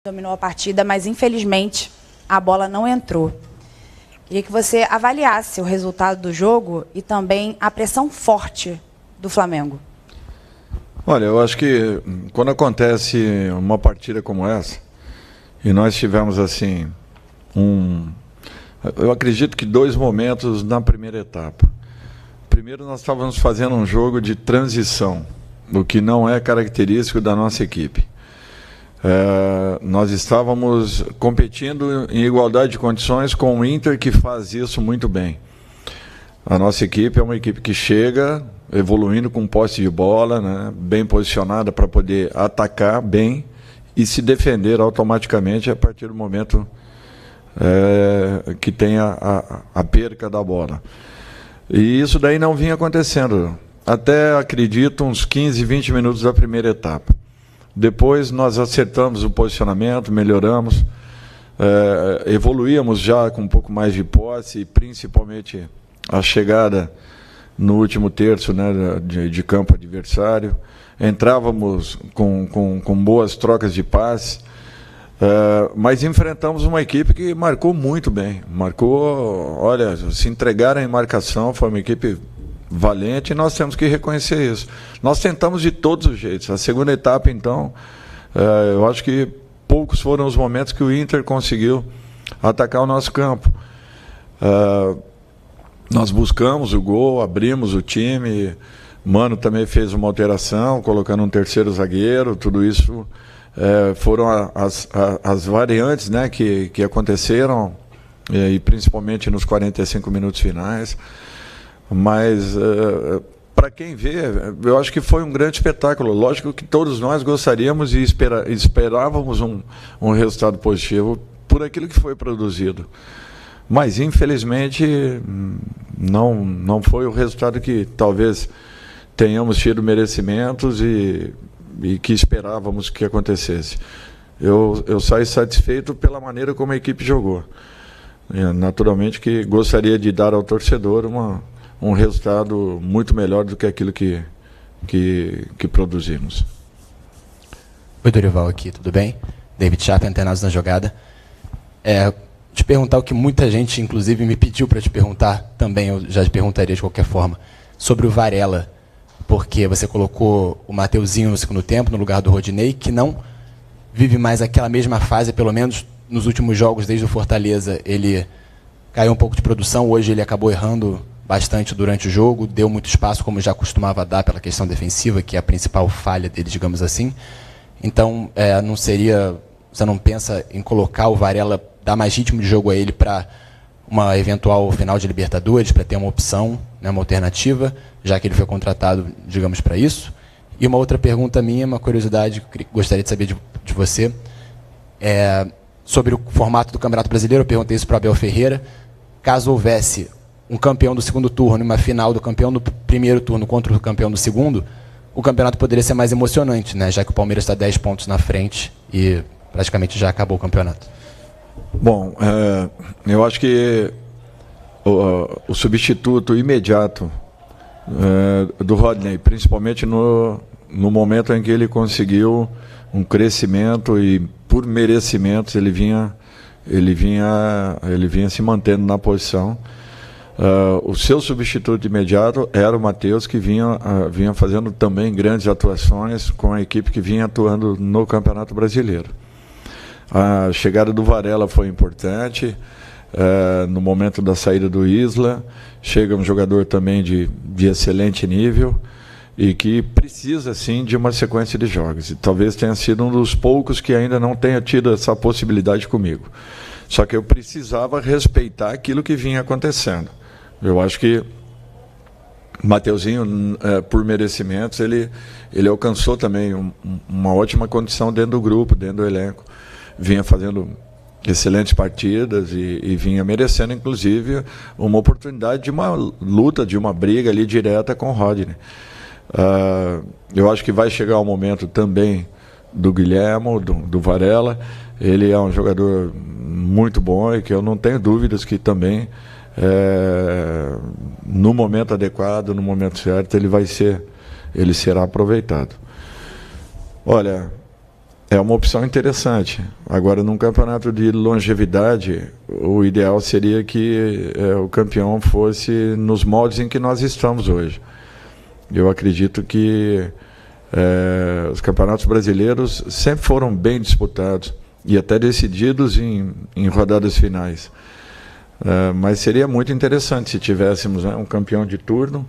dominou a partida, mas infelizmente a bola não entrou. Queria que você avaliasse o resultado do jogo e também a pressão forte do Flamengo. Olha, eu acho que quando acontece uma partida como essa, e nós tivemos assim, eu acredito que 2 momentos na primeira etapa. Primeiro, nós estávamos fazendo um jogo de transição, o que não é característico da nossa equipe. Nós estávamos competindo em igualdade de condições com o Inter, que faz isso muito bem. A nossa equipe é uma equipe que chega evoluindo com posse de bola, né, bem posicionada para poder atacar bem e se defender automaticamente a partir do momento que tem a perca da bola. E isso daí não vinha acontecendo, até acredito uns 15, 20 minutos da primeira etapa. Depois nós acertamos o posicionamento, melhoramos, evoluíamos já com um pouco mais de posse, e principalmente a chegada no último terço, né, de campo adversário. Entrávamos com boas trocas de passe, mas enfrentamos uma equipe que marcou muito bem. Olha, se entregaram em marcação, foi uma equipe valente, e nós temos que reconhecer isso. Nós tentamos de todos os jeitos. A segunda etapa, então, eu acho que poucos foram os momentos que o Inter conseguiu atacar o nosso campo. Nós buscamos o gol, abrimos o time, Mano também fez uma alteração, colocando um terceiro zagueiro, tudo isso foram as variantes, né, que aconteceram, e principalmente nos 45 minutos finais. Mas, para quem vê, eu acho que foi um grande espetáculo. Lógico que todos nós gostaríamos e esperávamos um resultado positivo por aquilo que foi produzido. Mas, infelizmente, não foi o resultado que talvez tenhamos tido merecimentos e que esperávamos que acontecesse. Eu saí satisfeito pela maneira como a equipe jogou. Naturalmente que gostaria de dar ao torcedor um resultado muito melhor do que aquilo que produzimos. Oi, Dorival aqui, tudo bem? David Chapa, Antenados na Jogada. Te perguntar o que muita gente, inclusive, me pediu para te perguntar, também eu já te perguntaria de qualquer forma, sobre o Varela, porque você colocou o Mateuzinho no segundo tempo, no lugar do Rodinei, que não vive mais aquela mesma fase, pelo menos nos últimos jogos, desde o Fortaleza, ele caiu um pouco de produção, hoje ele acabou errando bastante durante o jogo, deu muito espaço, como já costumava dar pela questão defensiva, que é a principal falha dele, digamos assim. Então, você não pensa em colocar o Varela, dar mais ritmo de jogo a ele para uma eventual final de Libertadores, para ter uma opção, né, uma alternativa, já que ele foi contratado, digamos, para isso? E uma outra pergunta minha, uma curiosidade que eu gostaria de saber de você, sobre o formato do Campeonato Brasileiro. Eu perguntei isso para o Abel Ferreira. Caso houvesse um campeão do segundo turno e uma final do campeão do primeiro turno contra o campeão do segundo, o campeonato poderia ser mais emocionante, né? Já que o Palmeiras está 10 pontos na frente e praticamente já acabou o campeonato. Bom, eu acho que o substituto imediato do Rodinei, principalmente no momento em que ele conseguiu um crescimento e por merecimentos ele vinha se mantendo na posição. O seu substituto imediato era o Matheus, que vinha fazendo também grandes atuações com a equipe que vinha atuando no Campeonato Brasileiro. A chegada do Varela foi importante, no momento da saída do Isla. Chega um jogador também de excelente nível e que precisa, sim, de uma sequência de jogos. E talvez tenha sido um dos poucos que ainda não tenha tido essa possibilidade comigo. Só que eu precisava respeitar aquilo que vinha acontecendo. Eu acho que o Mateuzinho, por merecimentos, ele alcançou também uma ótima condição dentro do grupo, dentro do elenco. Vinha fazendo excelentes partidas e vinha merecendo, inclusive, uma oportunidade de uma luta, de uma briga ali direta com o Rodinei. Eu acho que vai chegar o momento também do Guilherme, do Varela. Ele é um jogador muito bom e que eu não tenho dúvidas que também, no momento adequado, no momento certo, ele será aproveitado. Olha, é uma opção interessante. Agora, num campeonato de longevidade, o ideal seria que o campeão fosse nos moldes em que nós estamos hoje. Eu acredito que os campeonatos brasileiros sempre foram bem disputados e até decididos em rodadas finais. Mas seria muito interessante se tivéssemos, né, um campeão de turno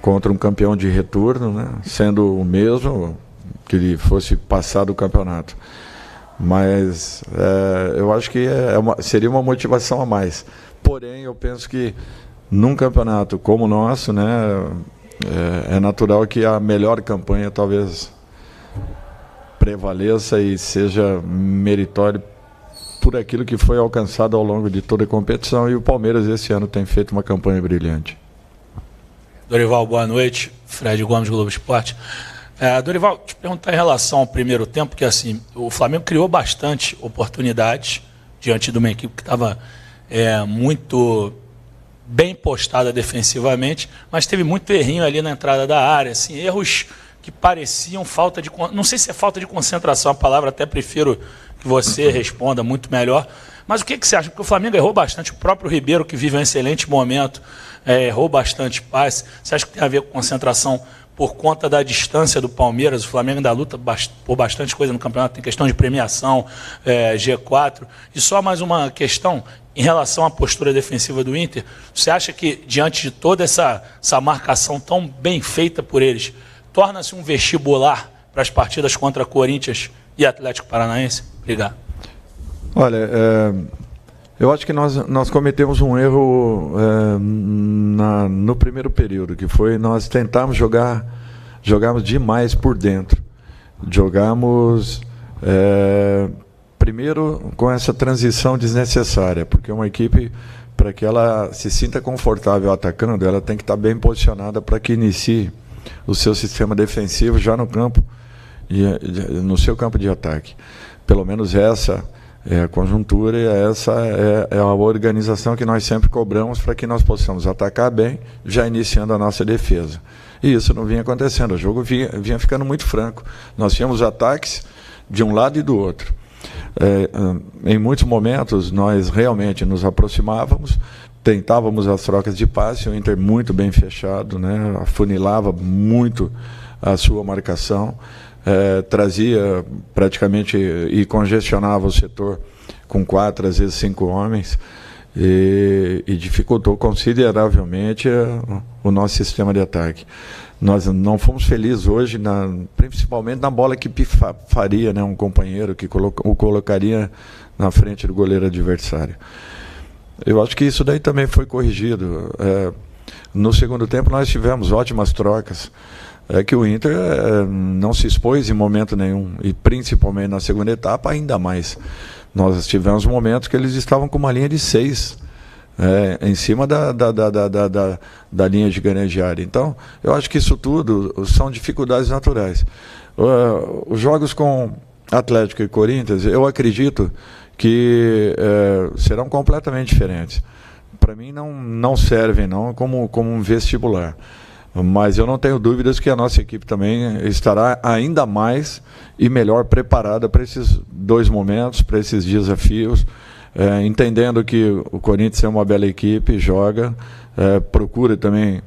contra um campeão de retorno, né, sendo o mesmo, que ele fosse passar do campeonato. Mas eu acho que seria uma motivação a mais. Porém, eu penso que num campeonato como o nosso, né, é natural que a melhor campanha talvez prevaleça e seja meritória por aquilo que foi alcançado ao longo de toda a competição, e o Palmeiras esse ano tem feito uma campanha brilhante. Dorival, boa noite. Fred Gomes, Globo Esporte. Dorival, te perguntar em relação ao primeiro tempo, que assim, o Flamengo criou bastante oportunidades diante de uma equipe que estava muito bem postada defensivamente, mas teve muito errinho ali na entrada da área, assim, erros que pareciam falta de... Não sei se é falta de concentração a palavra, até prefiro que você responda muito melhor. Mas o que você acha? Porque o Flamengo errou bastante, o próprio Ribeiro, que vive um excelente momento, errou bastante passe. Você acha que tem a ver com concentração por conta da distância do Palmeiras? O Flamengo ainda luta por bastante coisa no campeonato, tem questão de premiação, G4. E só mais uma questão, em relação à postura defensiva do Inter, você acha que, diante de toda essa marcação tão bem feita por eles, torna-se um vestibular para as partidas contra Corinthians e Atlético Paranaense? Obrigado. Olha, eu acho que nós cometemos um erro no primeiro período, que foi nós tentarmos jogarmos demais por dentro. Jogamos primeiro com essa transição desnecessária, porque uma equipe, para que ela se sinta confortável atacando, ela tem que estar bem posicionada para que inicie o seu sistema defensivo já no campo, no seu campo de ataque. Pelo menos essa é a conjuntura e essa é a organização que nós sempre cobramos para que nós possamos atacar bem, já iniciando a nossa defesa. E isso não vinha acontecendo, o jogo vinha ficando muito franco. Nós tínhamos ataques de um lado e do outro. Em muitos momentos nós realmente nos aproximávamos, tentávamos as trocas de passe, o Inter muito bem fechado, né, afunilava muito a sua marcação, trazia praticamente e congestionava o setor com 4, às vezes 5 homens, e dificultou consideravelmente o nosso sistema de ataque. Nós não fomos felizes hoje, principalmente na bola que faria, né, um companheiro que o colocaria na frente do goleiro adversário. Eu acho que isso daí também foi corrigido. No segundo tempo nós tivemos ótimas trocas. Que o Inter não se expôs em momento nenhum, e principalmente na segunda etapa ainda mais. Nós tivemos momentos que eles estavam com uma linha de 6 em cima da linha de grande área. Então, eu acho que isso tudo são dificuldades naturais. Os jogos com Atlético e Corinthians, eu acredito que serão completamente diferentes. Para mim não servem não como um vestibular. Mas eu não tenho dúvidas que a nossa equipe também estará ainda mais e melhor preparada para esses dois momentos, para esses desafios, entendendo que o Corinthians é uma bela equipe, joga, procura também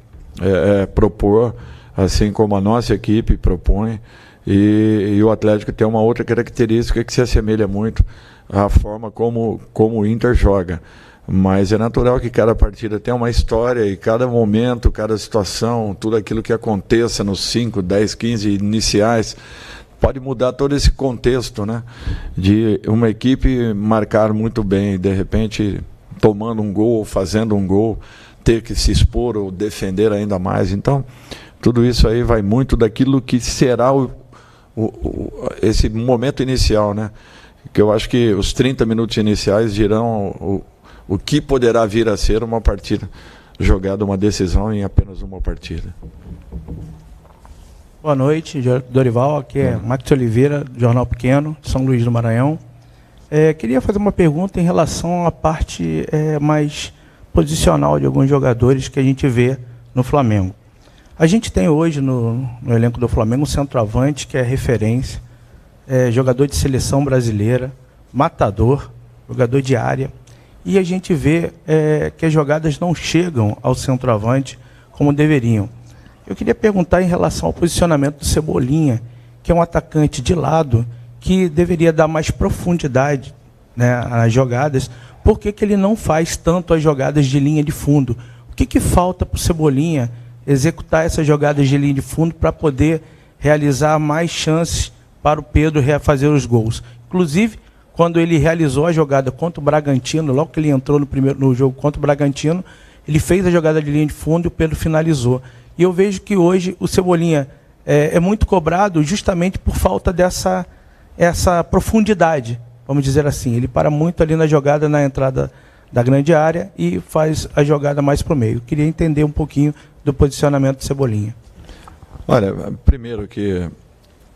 propor, assim como a nossa equipe propõe, e o Atlético tem uma outra característica que se assemelha muito à forma como o Inter joga. Mas é natural que cada partida tenha uma história, e cada momento, cada situação, tudo aquilo que aconteça nos 5, 10, 15 iniciais, pode mudar todo esse contexto, né? De uma equipe marcar muito bem e, de repente, tomando um gol, fazendo um gol, ter que se expor ou defender ainda mais. Então, tudo isso aí vai muito daquilo que será esse momento inicial, né? Que eu acho que os 30 minutos iniciais dirão o que poderá vir a ser uma partida jogada, uma decisão em apenas uma partida. Boa noite, Dorival. Aqui é Max Oliveira, Jornal Pequeno, São Luís do Maranhão. Queria fazer uma pergunta em relação à parte mais posicional de alguns jogadores que a gente vê no Flamengo. A gente tem hoje no elenco do Flamengo um centroavante que é referência, jogador de seleção brasileira, matador, jogador de área, e a gente vê que as jogadas não chegam ao centroavante como deveriam. Eu queria perguntar em relação ao posicionamento do Cebolinha, que é um atacante de lado, que deveria dar mais profundidade, né, às jogadas. Por que ele não faz tanto as jogadas de linha de fundo? O que falta para o Cebolinha executar essas jogadas de linha de fundo para poder realizar mais chances para o Pedro fazer os gols? Inclusive, quando ele realizou a jogada contra o Bragantino, logo que ele entrou no jogo contra o Bragantino, ele fez a jogada de linha de fundo e o Pedro finalizou. E eu vejo que hoje o Cebolinha é muito cobrado justamente por falta dessa profundidade, vamos dizer assim. Ele para muito ali na jogada, na entrada da grande área, e faz a jogada mais para o meio. Eu queria entender um pouquinho do posicionamento do Cebolinha. Olha, primeiro que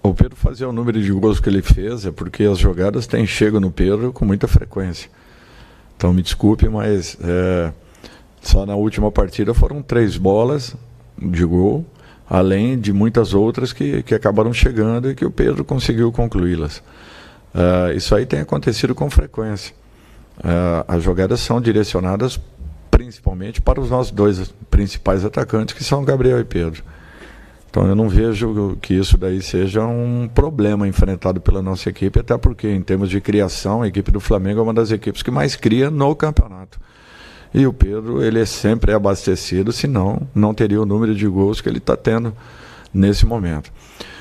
o Pedro fazer o número de gols que ele fez é porque as jogadas têm chego no Pedro com muita frequência. Então me desculpe, mas só na última partida foram 3 bolas de gol, além de muitas outras que acabaram chegando e que o Pedro conseguiu concluí-las. Isso aí tem acontecido com frequência. As jogadas são direcionadas principalmente para os nossos 2 principais atacantes, que são Gabriel e Pedro. Então eu não vejo que isso daí seja um problema enfrentado pela nossa equipe, até porque em termos de criação, a equipe do Flamengo é uma das equipes que mais cria no campeonato. E o Pedro, ele é sempre abastecido, senão não teria o número de gols que ele está tendo nesse momento.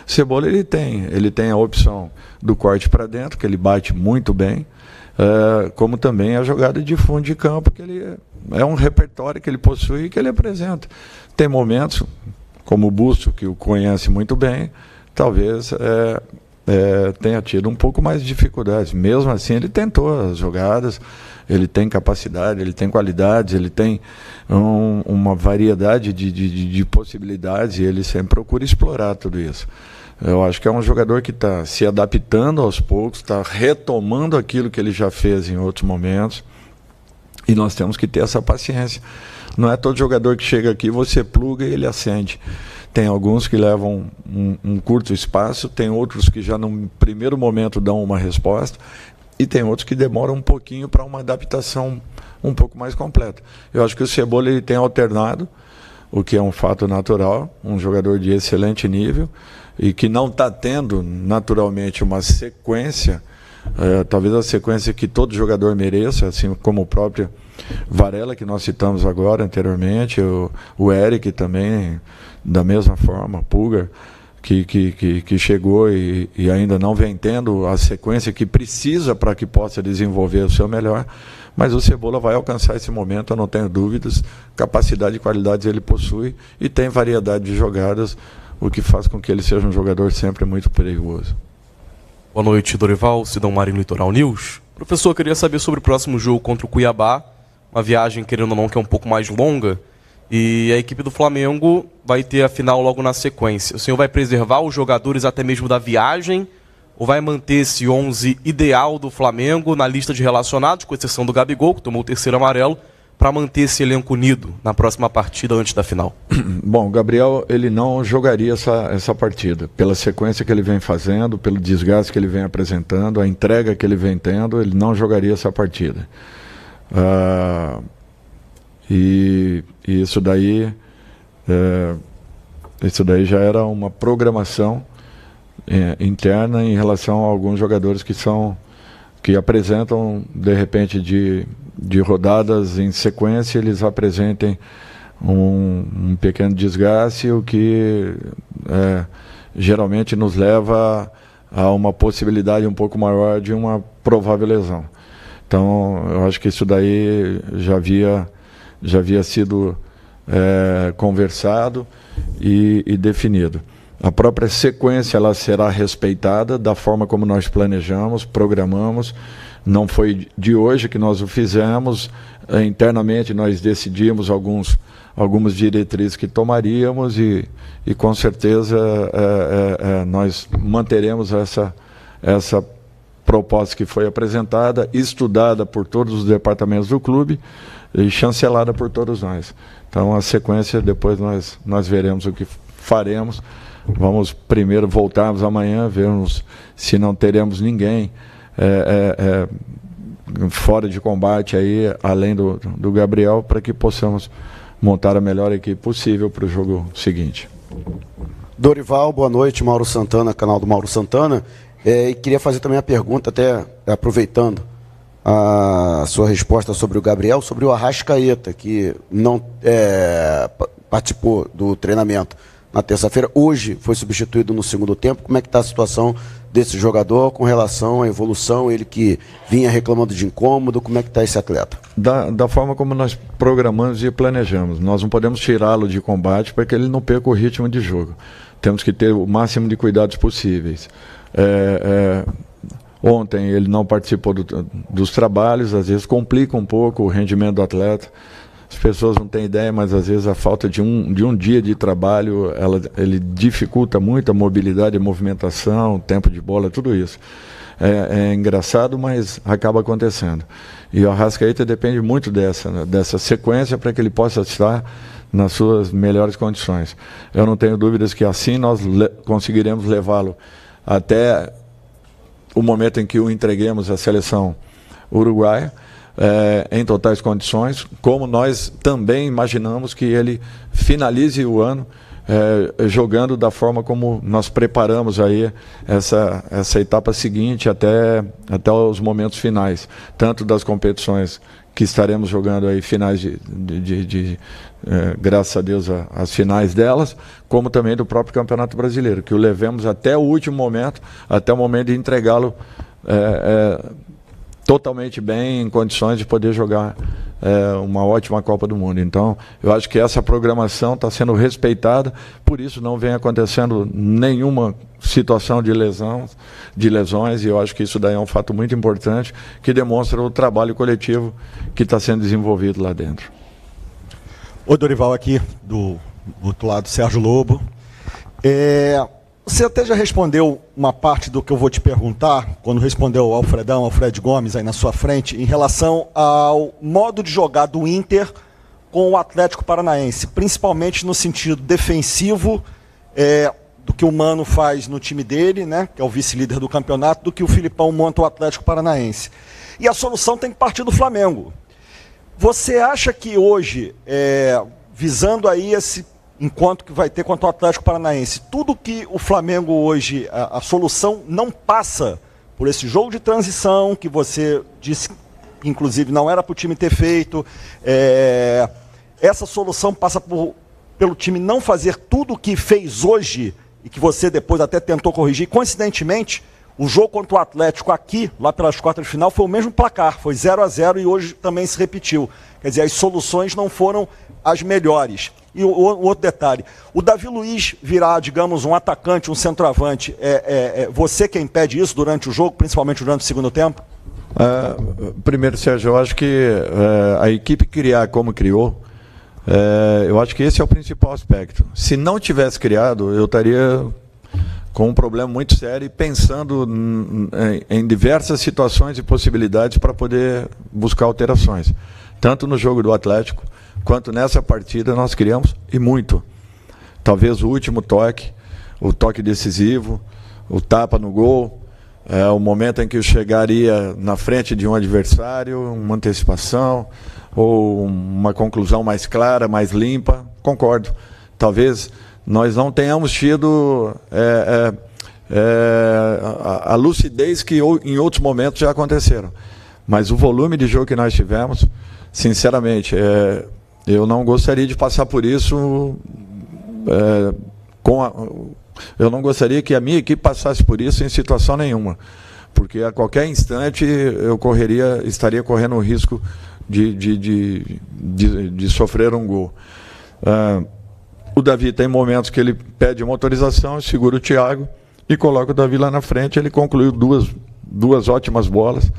Cebola, ele tem a opção do corte para dentro, que ele bate muito bem, como também a jogada de fundo de campo, que ele é um repertório que ele possui e que ele apresenta. Tem momentos, como o Busto, que o conhece muito bem, talvez tenha tido um pouco mais de dificuldades. Mesmo assim, ele tentou as jogadas, ele tem capacidade, ele tem qualidades, ele tem uma variedade de possibilidades, e ele sempre procura explorar tudo isso. Eu acho que é um jogador que está se adaptando aos poucos, está retomando aquilo que ele já fez em outros momentos, e nós temos que ter essa paciência. Não é todo jogador que chega aqui, você pluga e ele acende. Tem alguns que levam um curto espaço, tem outros que já no primeiro momento dão uma resposta, e tem outros que demoram um pouquinho para uma adaptação um pouco mais completa. Eu acho que o Cebola, ele tem alternado, o que é um fato natural, um jogador de excelente nível, e que não está tendo naturalmente uma sequência, talvez a sequência que todo jogador mereça, assim como o próprio Varela, que nós citamos agora anteriormente, o Eric também, da mesma forma, Pulgar, que chegou e ainda não vem tendo a sequência que precisa para que possa desenvolver o seu melhor, mas o Cebola vai alcançar esse momento, eu não tenho dúvidas. Capacidade e qualidades ele possui e tem variedade de jogadas, o que faz com que ele seja um jogador sempre muito perigoso. Boa noite, Dorival, Sidão Marinho, Litoral News. Professor, eu queria saber sobre o próximo jogo contra o Cuiabá, uma viagem, querendo ou não, que é um pouco mais longa, e a equipe do Flamengo vai ter a final logo na sequência. O senhor vai preservar os jogadores até mesmo da viagem, ou vai manter esse 11 ideal do Flamengo na lista de relacionados, com exceção do Gabigol, que tomou o 3º amarelo, para manter esse elenco unido na próxima partida antes da final? Bom, o Gabriel, ele não jogaria essa partida, pela sequência que ele vem fazendo, pelo desgaste que ele vem apresentando, a entrega que ele vem tendo, ele não jogaria essa partida. E isso daí já era uma programação interna em relação a alguns jogadores que apresentam, de repente, de rodadas em sequência, eles apresentem um pequeno desgaste, o que geralmente nos leva a uma possibilidade um pouco maior de uma provável lesão. Então, eu acho que isso daí já havia sido conversado e definido. A própria sequência, ela será respeitada da forma como nós planejamos, programamos. Não foi de hoje que nós o fizemos. Internamente nós decidimos algumas diretrizes que tomaríamos e com certeza nós manteremos essa proposta que foi apresentada, estudada por todos os departamentos do clube e chancelada por todos nós. Então a sequência, depois nós veremos o que faremos Vamos primeiro voltarmos amanhã, vermos se não teremos ninguém fora de combate aí, além do Gabriel, para que possamos montar a melhor equipe possível para o jogo seguinte. Dorival, boa noite. Mauro Santana, canal do Mauro Santana. E queria fazer também a pergunta, até aproveitando a sua resposta sobre o Gabriel, sobre o Arrascaeta, que não participou do treinamento na terça-feira. Hoje foi substituído no segundo tempo. Como é que está a situação desse jogador com relação à evolução? Ele que vinha reclamando de incômodo, como é que está esse atleta? Da forma como nós programamos e planejamos. Nós não podemos tirá-lo de combate para que ele não perca o ritmo de jogo. Temos que ter o máximo de cuidados possíveis. Ontem ele não participou dos trabalhos, às vezes complica um pouco o rendimento do atleta. As pessoas não têm ideia, mas às vezes a falta de um dia de trabalho, ele dificulta muito a mobilidade, a movimentação, o tempo de bola, tudo isso. É engraçado, mas acaba acontecendo. E o Arrascaeta depende muito dessa sequência para que ele possa estar nas suas melhores condições. Eu não tenho dúvidas que assim nós conseguiremos levá-lo até o momento em que o entreguemos à seleção uruguaia, em totais condições, como nós também imaginamos que ele finalize o ano jogando da forma como nós preparamos aí essa etapa seguinte até os momentos finais, tanto das competições que estaremos jogando aí finais graças a Deus as finais delas, como também do próprio Campeonato Brasileiro, que o levemos até o último momento, até o momento de entregá-lo totalmente bem, em condições de poder jogar uma ótima Copa do Mundo. Então, eu acho que essa programação está sendo respeitada, por isso não vem acontecendo nenhuma situação de lesões, e eu acho que isso daí é um fato muito importante, que demonstra o trabalho coletivo que está sendo desenvolvido lá dentro. Oi, Dorival, aqui do outro lado, Sérgio Lobo. Você até já respondeu uma parte do que eu vou te perguntar, quando respondeu ao Fred Gomes aí na sua frente, em relação ao modo de jogar do Inter com o Atlético Paranaense, principalmente no sentido defensivo, do que o Mano faz no time dele, né, que é o vice-líder do campeonato, do que o Filipão monta o Atlético Paranaense. E a solução tem que partir do Flamengo. Você acha que hoje, visando aí esse enquanto que vai ter contra o Atlético Paranaense, tudo que o Flamengo hoje, a solução não passa por esse jogo de transição que você disse que inclusive não era para o time ter feito, essa solução passa pelo time não fazer tudo o que fez hoje e que você depois até tentou corrigir. Coincidentemente, o jogo contra o Atlético aqui, lá pelas quartas de final, foi o mesmo placar, foi 0-0 e hoje também se repetiu. Quer dizer, as soluções não foram as melhores. E o outro detalhe, o Davi Luiz virar, digamos, um atacante, um centroavante, você quem pede isso durante o jogo, principalmente durante o segundo tempo? Primeiro, Sérgio, eu acho que a equipe criar como criou, eu acho que esse é o principal aspecto. Se não tivesse criado, eu estaria com um problema muito sério e pensando em diversas situações e possibilidades para poder buscar alterações. Tanto no jogo do Atlético, quanto nessa partida nós criamos, e muito. Talvez o último toque, o toque decisivo, o tapa no gol, o momento em que eu chegaria na frente de um adversário, uma antecipação, ou uma conclusão mais clara, mais limpa, concordo. Talvez nós não tenhamos tido a lucidez que em outros momentos já aconteceram. Mas o volume de jogo que nós tivemos, sinceramente, eu não gostaria de passar por isso, eu não gostaria que a minha equipe passasse por isso em situação nenhuma, porque a qualquer instante eu estaria correndo o risco de sofrer um gol. O Davi tem momentos que ele pede uma autorização, segura o Thiago e coloca o Davi lá na frente. Ele concluiu duas ótimas bolas,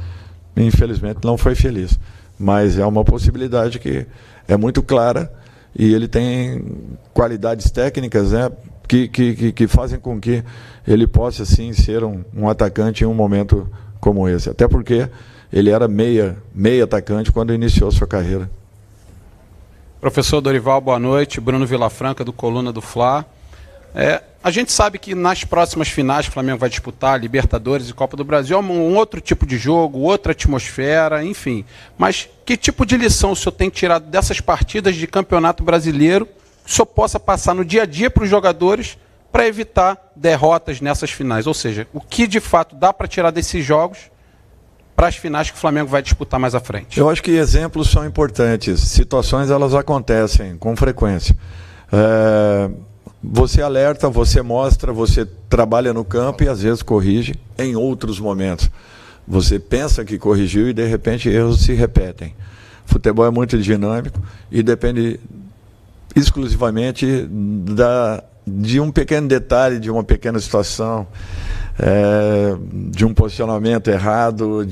infelizmente não foi feliz, mas é uma possibilidade que é muito clara e ele tem qualidades técnicas, né, que fazem com que ele possa sim ser um atacante em um momento como esse, até porque ele era meia atacante quando iniciou sua carreira. Professor Dorival, boa noite. Bruno Vilafranca, do Coluna do Fla. A gente sabe que nas próximas finais o Flamengo vai disputar Libertadores e Copa do Brasil, é um outro tipo de jogo, outra atmosfera, enfim. Mas que tipo de lição o senhor tem tirado dessas partidas de Campeonato Brasileiro que o senhor possa passar no dia a dia para os jogadores para evitar derrotas nessas finais? Ou seja, o que de fato dá para tirar desses jogos para as finais que o Flamengo vai disputar mais à frente? Eu acho que exemplos são importantes. Situações, elas acontecem com frequência. Você alerta, você mostra, você trabalha no campo e às vezes corrige em outros momentos. Você pensa que corrigiu e de repente erros se repetem. Futebol é muito dinâmico e depende exclusivamente de um pequeno detalhe, de uma pequena situação, de um posicionamento errado,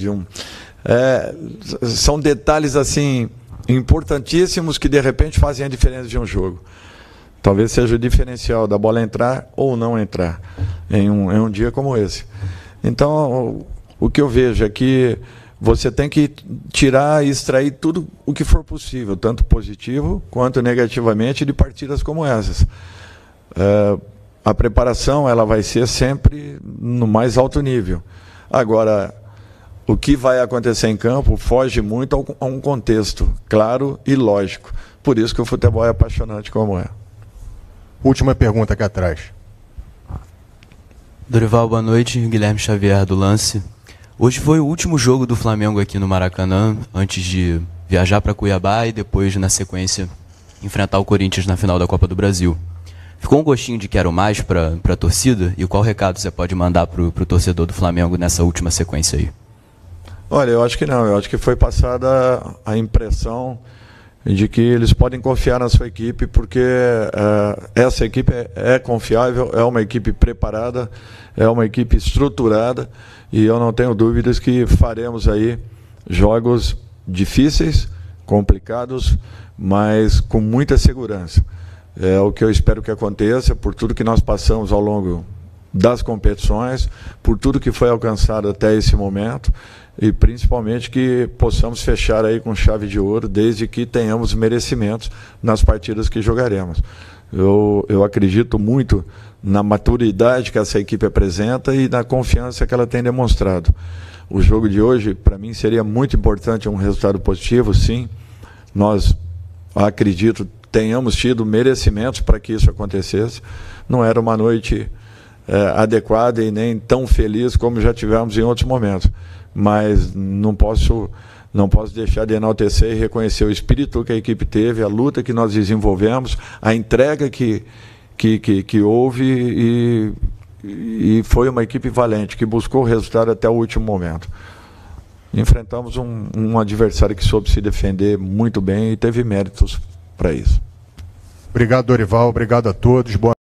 são detalhes assim importantíssimos que de repente fazem a diferença de um jogo. Talvez seja o diferencial da bola entrar ou não entrar em um dia como esse. Então, o que eu vejo é que você tem que tirar e extrair tudo o que for possível, tanto positivo quanto negativamente, de partidas como essas. A preparação, ela vai ser sempre no mais alto nível. Agora, o que vai acontecer em campo foge muito a um contexto claro e lógico. Por isso que o futebol é apaixonante como é. Última pergunta aqui atrás. Dorival, boa noite. Guilherme Xavier do Lance. Hoje foi o último jogo do Flamengo aqui no Maracanã, antes de viajar para Cuiabá e depois, na sequência, enfrentar o Corinthians na final da Copa do Brasil. Ficou um gostinho de quero mais para a torcida? E qual recado você pode mandar para o torcedor do Flamengo nessa última sequência aí? Olha, eu acho que não. Eu acho que foi passada a impressão de que eles podem confiar na sua equipe, porque essa equipe é confiável, é uma equipe preparada, é uma equipe estruturada, e eu não tenho dúvidas que faremos aí jogos difíceis, complicados, mas com muita segurança. É o que eu espero que aconteça, por tudo que nós passamos ao longo das competições, por tudo que foi alcançado até esse momento, e principalmente que possamos fechar aí com chave de ouro, desde que tenhamos merecimentos nas partidas que jogaremos. Eu acredito muito na maturidade que essa equipe apresenta e na confiança que ela tem demonstrado. O jogo de hoje, para mim, seria muito importante um resultado positivo, sim. Nós, acredito, tenhamos tido merecimentos para que isso acontecesse. Não era uma noite adequada e nem tão feliz como já tivemos em outros momentos. Mas não posso deixar de enaltecer e reconhecer o espírito que a equipe teve, a luta que nós desenvolvemos, a entrega que houve, e foi uma equipe valente, que buscou o resultado até o último momento. Enfrentamos um adversário que soube se defender muito bem e teve méritos para isso. Obrigado, Dorival. Obrigado a todos. Boa